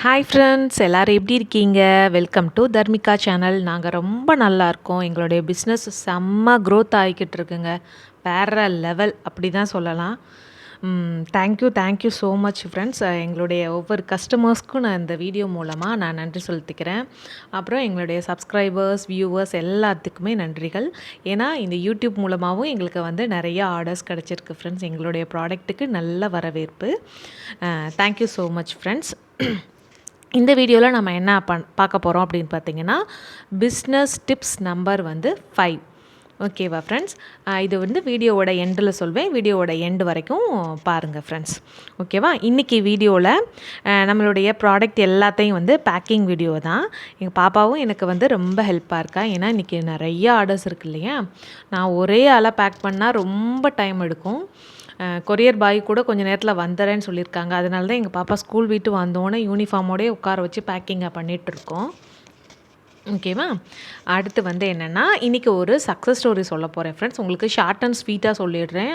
Hi friends, எல்லோரும் எப்படி இருக்கீங்க? Welcome to Dharmika channel. நாங்கள் ரொம்ப நல்லா இருக்கோம். எங்களுடைய பிஸ்னஸ் செம்ம க்ரோத் ஆகிக்கிட்டு இருக்குங்க. வேறு லெவல் அப்படி தான் சொல்லலாம். Thank you so much friends. எங்களுடைய ஒவ்வொரு கஸ்டமர்ஸ்க்கும் நான் இந்த வீடியோ மூலமாக நான் நன்றி செலுத்திக்கிறேன். அப்புறம் எங்களுடைய சப்ஸ்கிரைபர்ஸ், வியூவர்ஸ் எல்லாத்துக்குமே நன்றிகள். ஏன்னா இந்த யூடியூப் மூலமாகவும் எங்களுக்கு வந்து நிறைய ஆர்டர்ஸ் கிடச்சிருக்கு ஃப்ரெண்ட்ஸ். எங்களுடைய ப்ராடக்ட்டுக்கு நல்ல வரவேற்பு. Thank you so much friends. இந்த வீடியோவில் நம்ம என்ன பார்க்க போகிறோம் அப்படின்னு பார்த்தீங்கன்னா, பிஸ்னஸ் டிப்ஸ் நம்பர் வந்து 5. ஓகேவா ஃப்ரெண்ட்ஸ்? இது வந்து வீடியோவோட எண்டில் சொல்வேன். வீடியோவோட எண்டு வரைக்கும் பாருங்கள் ஃப்ரெண்ட்ஸ். ஓகேவா? இன்றைக்கி வீடியோவில் நம்மளுடைய ப்ராடக்ட் எல்லாத்தையும் வந்து பேக்கிங் வீடியோ தான். எங்கள் பாப்பாவும் எனக்கு வந்து ரொம்ப ஹெல்ப்பாக இருக்கா. ஏன்னா இன்றைக்கி நிறைய ஆர்டர்ஸ் இருக்குது இல்லையா? நான் ஒரே ஆளாக பேக் பண்ணால் ரொம்ப டைம் எடுக்கும். கொரியர் பாய் கூட கொஞ்சம் நேரத்தில் வந்துடுறேன்னு சொல்லியிருக்காங்க. அதனால தான் எங்கள் பாப்பா ஸ்கூல் விட்டு வந்தோடனே யூனிஃபார்மோடய உட்கார வச்சு பேக்கிங்கை பண்ணிகிட்ருக்கோம். ஓகேவா? அடுத்து வந்து என்னென்னா, இன்றைக்கி ஒரு சக்ஸஸ் ஸ்டோரி சொல்ல போகிறேன் ஃப்ரெண்ட்ஸ். உங்களுக்கு ஷார்ட் அண்ட் ஸ்வீட்டாக சொல்லிடுறேன்.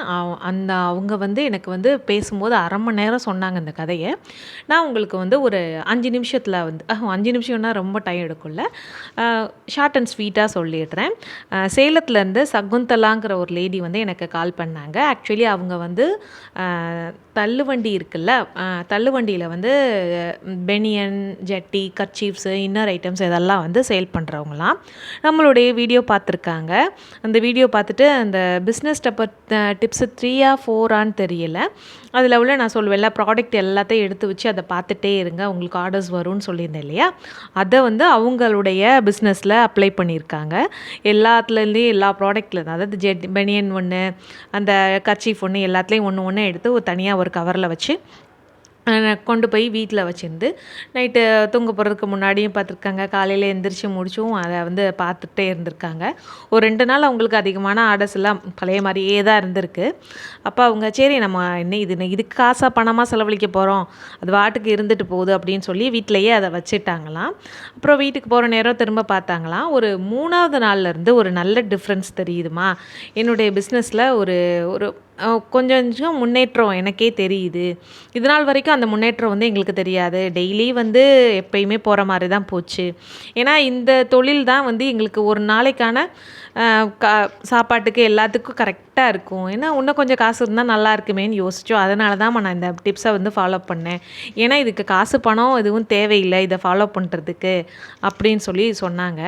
அவங்க வந்து எனக்கு வந்து பேசும்போது 1/2 மணி நேரம் சொன்னாங்க இந்த கதையை. நான் உங்களுக்கு வந்து ஒரு 5 நிமிஷத்தில் வந்து 5 நிமிஷம்னா ரொம்ப டைம் எடுக்கும்ல, ஷார்ட் அண்ட் ஸ்வீட்டாக சொல்லிடுறேன். சேலத்துலேருந்து சகுந்தலாங்கிற ஒரு லேடி வந்து எனக்கு கால் பண்ணாங்க. ஆக்சுவலி அவங்க வந்து தள்ளுவண்டி இருக்குல்ல, தள்ளுவண்டியில் வந்து பெனியன், ஜட்டி, கர்ச்சீஃப்ஸு, இன்னர் ஐட்டம்ஸ் இதெல்லாம் வந்து சேல் பண்ணுறவங்களாம். நம்மளுடைய வீடியோ பார்த்துருக்காங்க. அந்த வீடியோ பார்த்துட்டு அந்த பிஸ்னஸ் டிப்ஸு 3ஆ 4ஆன்னு தெரியல. அதில் உள்ள நான் சொல்லுவேன்ல, ப்ராடக்ட் எல்லாத்தையும் எடுத்து வச்சு அதை பார்த்துட்டே இருங்க, உங்களுக்கு ஆர்டர்ஸ் வரும்னு சொல்லியிருந்தேன் இல்லையா? அதை வந்து அவங்களுடைய பிஸ்னஸில் அப்ளை பண்ணியிருக்காங்க. எல்லாத்துலேருந்தே எல்லா ப்ராடக்டில், அதாவது பெனியன் ஒன்று, அந்த கர்ச்சீஃப் ஒன்று, எல்லாத்துலேயும் ஒன்று ஒன்று எடுத்து ஒரு தனியாக ஒரு கவரில் வச்சு கொண்டு போய் வீட்டில் வச்சுருந்து நைட்டு தூங்க போகிறதுக்கு முன்னாடியும் பார்த்துருக்காங்க. காலையில் எந்திரிச்சு முடிச்சும் அதை வந்து பார்த்துட்டே இருந்திருக்காங்க. ஒரு 2 நாள் அவங்களுக்கு அதிகமான ஆர்டர்ஸ் எல்லாம் பழைய மாதிரியே தான் இருந்திருக்கு. அப்போ அவங்க சரி நம்ம இதுக்கு காசாக பணமாக செலவழிக்க போகிறோம், அது வாட்டுக்கு இருந்துட்டு போகுது அப்படின்னு சொல்லி வீட்டிலையே அதை வச்சுட்டாங்களாம். அப்புறம் வீட்டுக்கு போகிற நேரம் திரும்ப பார்த்தாங்களாம். ஒரு 3ஆவது நாள்லேருந்து ஒரு நல்ல டிஃப்ரென்ஸ் தெரியுதுமா, என்னுடைய பிஸ்னஸில் ஒரு ஒரு கொஞ்சம் முன்னேற்றம் எனக்கே தெரியுது. இது நாள் வரைக்கும் அந்த முன்னேற்றம் வந்து எங்களுக்கு தெரியாது. டெய்லி வந்து எப்பயுமே போகிற மாதிரி தான் போச்சு. ஏன்னா இந்த தொழில் தான் வந்து எங்களுக்கு ஒரு நாளைக்கான சாப்பாட்டுக்கு எல்லாத்துக்கும் கரெக்டாக இருக்கும். ஏன்னா இன்னும் கொஞ்சம் காசு இருந்தால் நல்லா இருக்குமேன்னு யோசித்தோம். அதனால தான் நான் இந்த டிப்ஸை வந்து ஃபாலோ பண்ணேன். ஏன்னா இதுக்கு காசு பணம் எதுவும் தேவையில்லை இதை ஃபாலோ பண்ணுறதுக்கு அப்படின்னு சொல்லி சொன்னாங்க.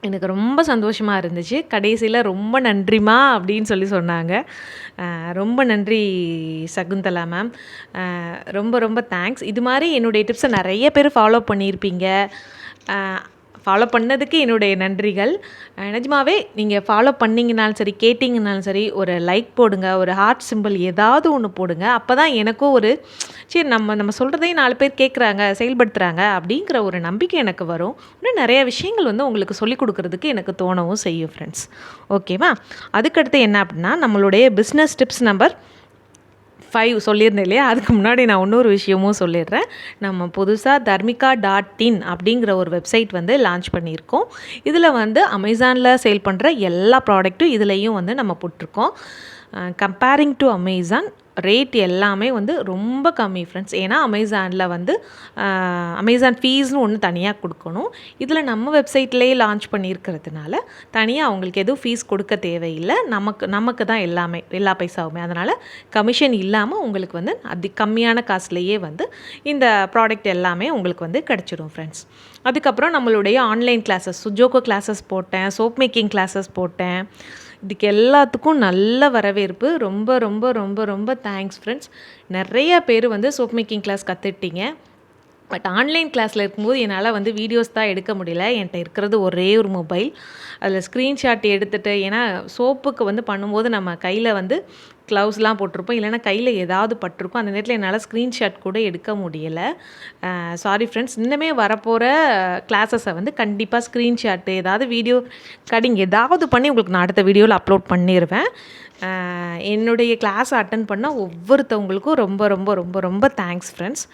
எனக்கு ரொம்ப சந்தோஷமாக இருந்துச்சு. கடைசியில் ரொம்ப நன்றிம்மா அப்படின்னு சொல்லி சொன்னாங்க. ரொம்ப நன்றி சகுந்தலா மேம். ரொம்ப ரொம்ப தேங்க்ஸ். இது மாதிரி என்னுடைய டிப்ஸை நிறைய பேர் ஃபாலோ பண்ணியிருப்பீங்க. ஃபாலோ பண்ணதுக்கு என்னுடைய நன்றிகள். நிஜமாவே நீங்கள் ஃபாலோ பண்ணிங்கனாலும் சரி, கேட்டிங்கனாலும் சரி, ஒரு லைக் போடுங்க, ஒரு ஹார்ட் சிம்பிள் ஏதாவது ஒன்று போடுங்க. அப்போ தான் எனக்கும் ஒரு சரி நம்ம சொல்கிறதையும் 4 பேர் கேட்குறாங்க, செயல்படுத்துகிறாங்க அப்படிங்கிற ஒரு நம்பிக்கை எனக்கு வரும். இன்னும் நிறைய விஷயங்கள் வந்து உங்களுக்கு சொல்லிக் கொடுக்குறதுக்கு எனக்கு தோணவும் செய்யும் ஃப்ரெண்ட்ஸ். ஓகேவா? அதுக்கடுத்து என்ன அப்படின்னா, நம்மளுடைய பிஸ்னஸ் டிப்ஸ் நம்பர் 5 சொல்லியிருந்தேன் இல்லையா? அதுக்கு முன்னாடி நான் இன்னொரு விஷயமும் சொல்லிடுறேன். நம்ம புதுசாக தர்மிகா.in அப்படிங்கிற ஒரு வெப்சைட் வந்து லான்ச் பண்ணியிருக்கோம். இதில் வந்து அமேசானில் சேல் பண்ணுற எல்லா ப்ராடக்ட்டும் இதுலேயும் வந்து நம்ம போட்டிருக்கோம். கம்பேரிங் டு அமேசான் ரேட் எல்லாமே வந்து ரொம்ப கம்மி ஃப்ரெண்ட்ஸ். ஏன்னா அமேசானில் வந்து அமேசான் ஃபீஸ்னு ஒன்று தனியாக கொடுக்கணும். இதில் நம்ம வெப்சைட்லேயே லான்ச் பண்ணியிருக்கிறதுனால தனியாக அவங்களுக்கு எதுவும் ஃபீஸ் கொடுக்க தேவையில்லை. நமக்கு தான் எல்லாமே, எல்லா பைசாவுமே. அதனால் கமிஷன் இல்லாமல் உங்களுக்கு வந்து கம்மியான காசுலேயே வந்து இந்த ப்ராடக்ட் எல்லாமே உங்களுக்கு வந்து கிடச்சிடும் ஃப்ரெண்ட்ஸ். அதுக்கப்புறம் நம்மளுடைய ஆன்லைன் கிளாஸஸ், சுஜோகோ கிளாஸஸ் போட்டேன், சோப் மேக்கிங் கிளாஸஸ் போட்டேன். இதுக்கு எல்லாத்துக்கும் நல்ல வரவேற்பு. ரொம்ப ரொம்ப ரொம்ப ரொம்ப தேங்க்ஸ் ஃப்ரெண்ட்ஸ். நிறைய பேர் வந்து சோப் மேக்கிங் கிளாஸ் கற்றுக்கிட்டீங்க. பட் ஆன்லைன் கிளாஸில் இருக்கும்போது என்னால் வந்து வீடியோஸ் தான் எடுக்க முடியல. என்கிட்ட இருக்கிறது ஒரே ஒரு மொபைல். அதில் ஸ்க்ரீன்ஷாட் எடுத்துகிட்டு, ஏன்னா சோப்புக்கு வந்து பண்ணும்போது நம்ம கையில் வந்து க்ளவுஸ்லாம் போட்டிருப்போம், இல்லைனா கையில் ஏதாவது பட்டிருக்கும். அந்த நேரத்தில் என்னால் ஸ்க்ரீன்ஷாட் கூட எடுக்க முடியலை. Sorry friends. இன்னுமே வரப்போகிற கிளாஸஸை வந்து கண்டிப்பாக ஸ்க்ரீன்ஷாட்டு, ஏதாவது வீடியோ கட்டிங் ஏதாவது பண்ணி உங்களுக்கு நான் அடுத்த வீடியோவில் அப்லோட் பண்ணிடுவேன். என்னுடைய கிளாஸ் அட்டன் பண்ண ஒவ்வொருத்தவங்களுக்கும் ரொம்ப ரொம்ப ரொம்ப ரொம்ப தேங்க்ஸ் ஃப்ரெண்ட்ஸ்.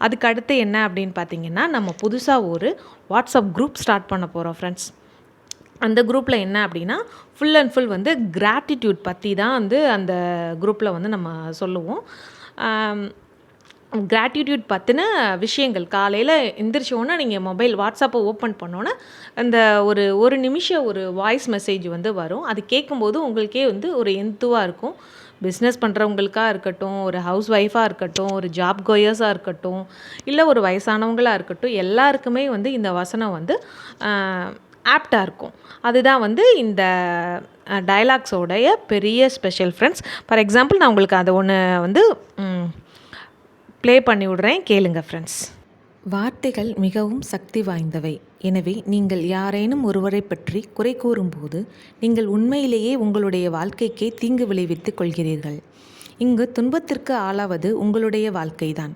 அதுக்கு அடுத்து என்ன அப்படின்னு பார்த்தீங்கன்னா, நம்ம புதுசாக ஒரு வாட்ஸ்அப் குரூப் ஸ்டார்ட் பண்ண போகிறோம் ஃப்ரெண்ட்ஸ். அந்த குரூப்பில் என்ன அப்படின்னா, ஃபுல் அண்ட் ஃபுல் வந்து கிராட்டிடியூட் பற்றி தான் வந்து அந்த குரூப்பில் வந்து நம்ம சொல்லுவோம். கிராட்டிடியூட் பற்றின விஷயங்கள் காலையில் எந்திரிச்சோன்னே நீங்கள் மொபைல் வாட்ஸ்அப்பை ஓப்பன் பண்ணோன்னே அந்த ஒரு நிமிஷம் ஒரு வாய்ஸ் மெசேஜ் வந்து வரும். அது கேட்கும்போது உங்களுக்கே வந்து ஒரு எந்துவாக இருக்கும். பிஸ்னஸ் பண்ணுறவங்களுக்கா இருக்கட்டும், ஒரு ஹவுஸ் ஒய்ஃபாக இருக்கட்டும், ஒரு ஜாப் கோயர்ஸாக இருக்கட்டும், இல்லை ஒரு வயசானவங்களாக இருக்கட்டும், எல்லாருக்குமே வந்து இந்த வசனம் வந்து ஆப்டாக இருக்கும். அதுதான் வந்து இந்த டயலாக்ஸோடைய பெரிய ஸ்பெஷல் ஃப்ரெண்ட்ஸ். ஃபார் எக்ஸாம்பிள் நான் உங்களுக்கு அதை ஒன்று வந்து ப்ளே பண்ணி விடுறேன், கேளுங்க ஃப்ரெண்ட்ஸ். வார்த்தைகள் மிகவும் சக்தி வாய்ந்தவை. எனவே நீங்கள் யாரேனும் ஒருவரை பற்றி குறை கூறும்போது நீங்கள் உண்மையிலேயே உங்களுடைய வாழ்க்கைக்கே தீங்கு விளைவித்துக் கொள்கிறீர்கள். இங்கு துன்பத்திற்கு ஆளாவது உங்களுடைய வாழ்க்கைதான்.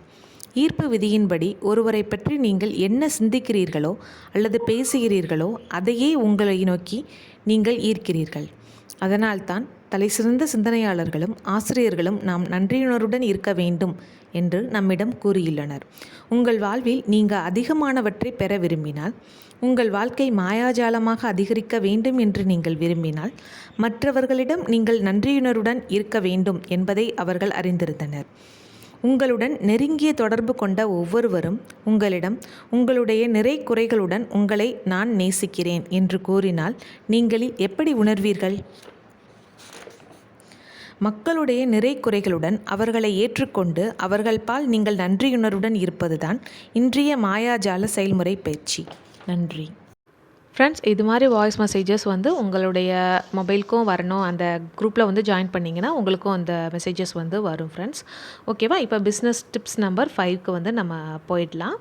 ஈர்ப்பு விதியின்படி ஒருவரை பற்றி நீங்கள் என்ன சிந்திக்கிறீர்களோ அல்லது பேசுகிறீர்களோ அதையே உங்களை நோக்கி நீங்கள் ஈர்க்கிறீர்கள். அதனால்தான் தலைசிறந்த சிந்தனையாளர்களும் ஆசிரியர்களும் நாம் நன்றியுணர்வுடன் இருக்க வேண்டும் என்று நம்மிடம் கூறியுள்ளனர். உங்கள் வாழ்வில் நீங்கள் அதிகமானவற்றை பெற விரும்பினால், உங்கள் வாழ்க்கை மாயாஜாலமாக அதிகரிக்க வேண்டும் என்று நீங்கள் விரும்பினால், மற்றவர்களிடம் நீங்கள் நன்றியுணர்வுடன் இருக்க வேண்டும் என்பதை அவர்கள் அறிந்திருந்தனர். உங்களுடன் நெருங்கிய தொடர்பு கொண்ட ஒவ்வொருவரும் உங்களிடம் உங்களுடைய நிறை குறைகளுடன் உங்களை நான் நேசிக்கிறேன் என்று கூறினால் நீங்கள் எப்படி உணர்வீர்கள்? மக்களுடைய நிறை குறைகளுடன் அவர்களை ஏற்றுக்கொண்டு அவர்கள் பால் நீங்கள் நன்றியுணர்வுடன் இருப்பதுதான் இன்றைய மாயாஜால செயல்முறை பயிற்சி. நன்றி ஃப்ரெண்ட்ஸ். இது மாதிரி வாய்ஸ் மெசேஜஸ் வந்து உங்களுடைய மொபைலுக்கும் வரணும். அந்த குரூப்பில் வந்து ஜாயின் பண்ணிங்கன்னா உங்களுக்கும் அந்த மெசேஜஸ் வந்து வரும் ஃப்ரெண்ட்ஸ். ஓகேவா? இப்போ பிஸ்னஸ் டிப்ஸ் நம்பர் 5க்கு வந்து நம்ம போயிடலாம்.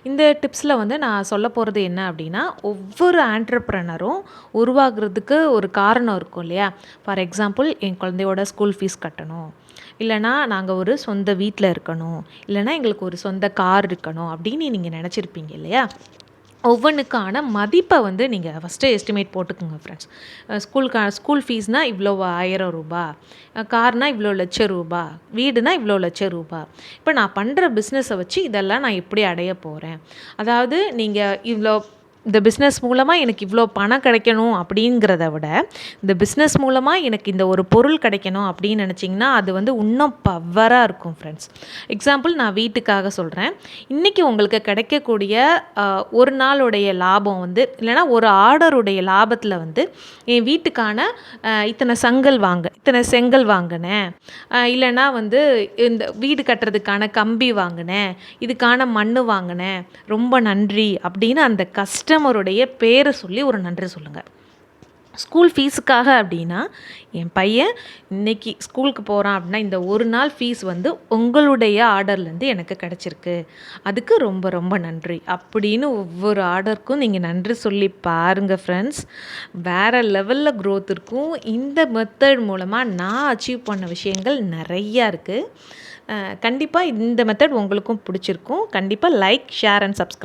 இந்த டிப்ஸில் வந்து நான் சொல்ல போகிறது என்ன அப்படின்னா, ஒவ்வொரு ஆண்டர்ப்ரனரும் உருவாகிறதுக்கு ஒரு காரணம் இருக்கும் இல்லையா? ஃபார் எக்ஸாம்பிள், என் குழந்தையோட ஸ்கூல் ஃபீஸ் கட்டணும், இல்லைனா நாங்கள் ஒரு சொந்த வீட்டில் இருக்கணும், இல்லைனா எங்களுக்கு ஒரு சொந்த கார் இருக்கணும் அப்படின்னு நீங்கள் நினச்சிருப்பீங்க இல்லையா? ஒவ்வொன்றுக்கான மதிப்பை வந்து நீங்கள் ஃபஸ்ட்டு எஸ்டிமேட் போட்டுக்கோங்க ஃப்ரெண்ட்ஸ். ஸ்கூல் ஃபீஸ்னால் இவ்வளோ ரூ. 1000, கார்னால் இவ்வளோ ரூ. 1,00,000, வீடுனா இவ்வளோ ரூ. 1,00,000. இப்போ நான் பண்ணுற பிஸ்னஸை வச்சு இதெல்லாம் நான் எப்படி அடைய போகிறேன்? அதாவது நீங்கள் இந்த பிஸ்னஸ் மூலமாக எனக்கு இவ்வளோ பணம் கிடைக்கணும் அப்படிங்கிறத விட, இந்த பிஸ்னஸ் மூலமாக எனக்கு இந்த ஒரு பொருள் கிடைக்கணும் அப்படின்னு நினச்சிங்கன்னா அது வந்து இன்னும் பவராக இருக்கும் ஃப்ரெண்ட்ஸ். எக்ஸாம்பிள் நான் வீட்டுக்காக சொல்கிறேன். இன்றைக்கி உங்களுக்கு கிடைக்கக்கூடிய ஒரு நாளுடைய லாபம் வந்து, இல்லைனா ஒரு ஆர்டருடைய லாபத்தில் வந்து என் வீட்டுக்கான இத்தனை செங்கல் வாங்கினேன், இல்லைனா வந்து இந்த வீடு கட்டுறதுக்கான கம்பி வாங்கினேன், இதுக்கான மண் வாங்கினேன், ரொம்ப நன்றி அப்படின்னு அந்த கஸ்டமருடைய பேரை சொல்லி ஒரு நன்றி சொல்லுங்கள். ஸ்கூல் ஃபீஸுக்காக அப்படின்னா, என் பையன் இன்றைக்கி ஸ்கூலுக்கு போகிறான் அப்படின்னா இந்த ஒரு நாள் ஃபீஸ் வந்து உங்களுடைய ஆர்டர்லேருந்து எனக்கு கிடச்சிருக்கு, அதுக்கு ரொம்ப ரொம்ப நன்றி அப்படின்னு ஒவ்வொரு ஆர்டருக்கும் நீங்கள் நன்றி சொல்லி பாருங்கள் ஃப்ரெண்ட்ஸ். வேறு லெவலில் க்ரோத் இருக்கும். இந்த மெத்தட் மூலமாக நான் அச்சீவ் பண்ண விஷயங்கள் நிறையா இருக்குது. கண்டிப்பாக இந்த மெத்தட் உங்களுக்கும் பிடிச்சிருக்கும். கண்டிப்பாக லைக், ஷேர் அண்ட் சப்ஸ்கிரைப்